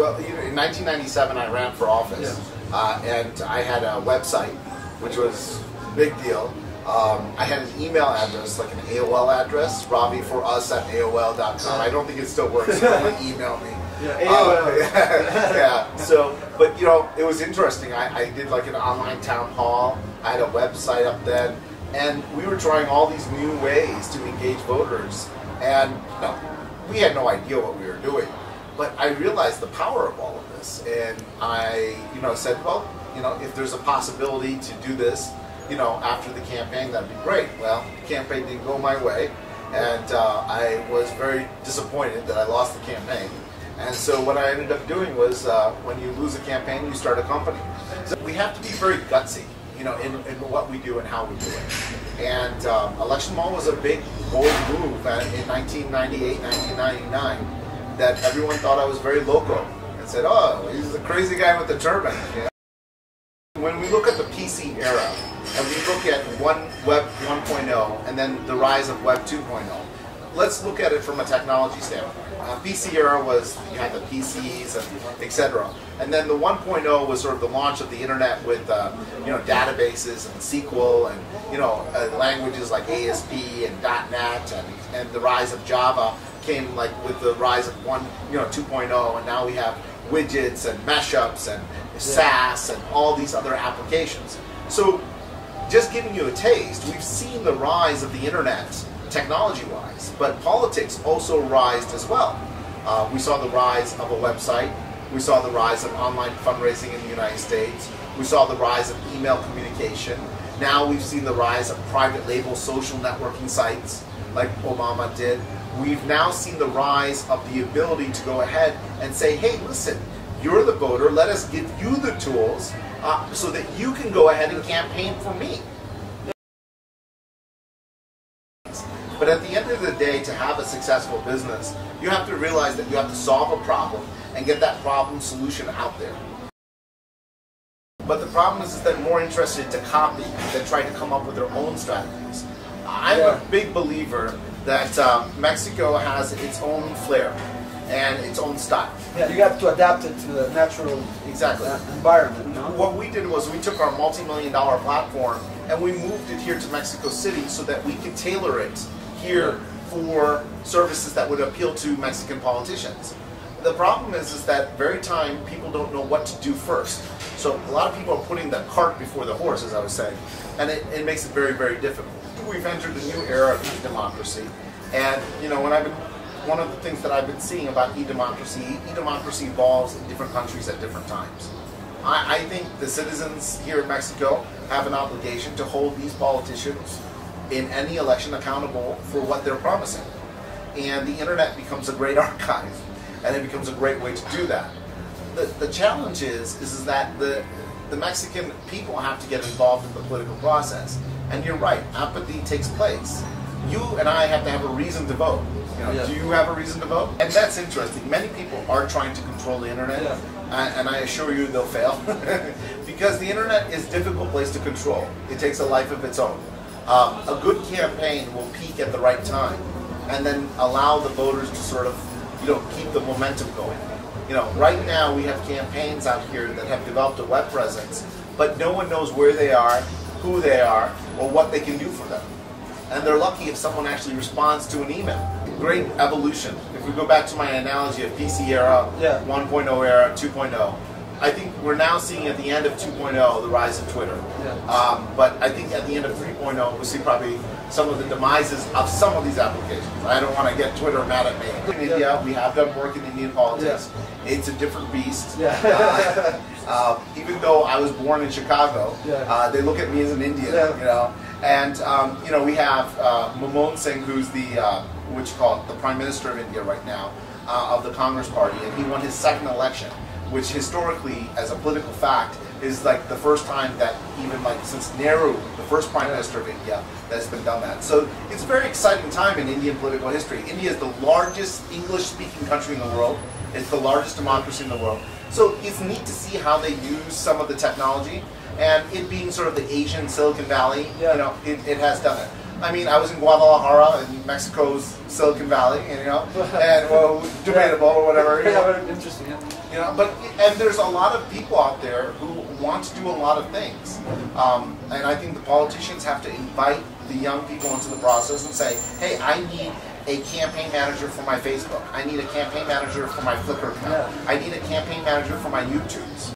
Well, in 1997, I ran for office, and I had a website, which was a big deal. I had an email address, like an AOL address, Ravi for us at AOL.com. I don't think it still works. Someone email me. Yeah. So, but you know, it was interesting. I did like an online town hall. I had a website up then, and we were trying all these new ways to engage voters. And no, we had no idea what we were doing. But I realized the power of all of this, and I, said, well, if there's a possibility to do this, after the campaign, that'd be great. Well, the campaign didn't go my way, and I was very disappointed that I lost the campaign. And so what I ended up doing was, when you lose a campaign, you start a company. So we have to be very gutsy, in what we do and how we do it. And Election Mall was a big, bold move in 1998, 1999. That everyone thought I was very loco and said, oh, he's the crazy guy with the turban. When we look at the PC era, and we look at Web 1.0 and then the rise of Web 2.0, let's look at it from a technology standpoint. PC era was, you had the PCs, and etc. And then the 1.0 was sort of the launch of the internet with databases and SQL and languages like ASP and .NET and the rise of Java came like with the rise of 2.0, and now we have widgets and mashups and SaaS and all these other applications. So just giving you a taste, we've seen the rise of the internet technology-wise, but politics also rised as well. We saw the rise of a website. We saw the rise of online fundraising in the United States. We saw the rise of email communication. Now we've seen the rise of private label social networking sites like Obama did. We've now seen the rise of the ability to go ahead and say, hey, listen, you're the voter, let us give you the tools so that you can go ahead and campaign for me. But at the end of the day, to have a successful business, you have to realize that you have to solve a problem and get that problem solution out there. But the problem is that they're more interested to copy than try to come up with their own strategies. I'm a big believer that Mexico has its own flair and its own style. Yeah, you have to adapt it to the natural environment. What we did was we took our multi-million-dollar platform and we moved it here to Mexico City so that we could tailor it here for services that would appeal to Mexican politicians. The problem is that very time people don't know what to do first. So a lot of people are putting the cart before the horse, as I was saying, and it makes it very, very difficult. We've entered a new era of e-democracy, and one of the things that I've been seeing about e-democracy evolves in different countries at different times. I think the citizens here in Mexico have an obligation to hold these politicians in any election accountable for what they're promising. And the internet becomes a great archive, and it becomes a great way to do that. The challenge is that the Mexican people have to get involved in the political process. And you're right, apathy takes place. You and I have to have a reason to vote. Do you have a reason to vote? And that's interesting. Many people are trying to control the internet, and I assure you they'll fail. Because the internet is a difficult place to control. It takes a life of its own. A good campaign will peak at the right time, and then allow the voters to sort of, keep the momentum going. Right now we have campaigns out here that have developed a web presence, but no one knows where they are, who they are, or what they can do for them. And they're lucky if someone actually responds to an email. Great evolution. If we go back to my analogy of PC era, 1.0 era, 2.0, I think we're now seeing at the end of 2.0 the rise of Twitter. But I think at the end of 3.0 we'll see probably some of the demises of some of these applications. I don't want to get Twitter mad at me. In India, we have done work in Indian politics. It's a different beast. Even though I was born in Chicago, they look at me as an Indian, And we have Manmohan Singh, who's the the Prime Minister of India right now, of the Congress Party, and he won his second election, which historically, as a political fact, is like the first time that even like since Nehru, the first Prime Minister of India, that's been done that. So it's a very exciting time in Indian political history. India is the largest English-speaking country in the world. It's the largest democracy in the world. So it's neat to see how they use some of the technology, and it being sort of the Asian Silicon Valley, it has done it. I mean, I was in Guadalajara, in Mexico's Silicon Valley, and well, debatable or whatever. Very interesting. You know, and there's a lot of people out there who want to do a lot of things, and I think the politicians have to invite the young people into the process and say, hey, I need a campaign manager for my Facebook. I need a campaign manager for my Flickr account. I need a campaign manager for my YouTubes.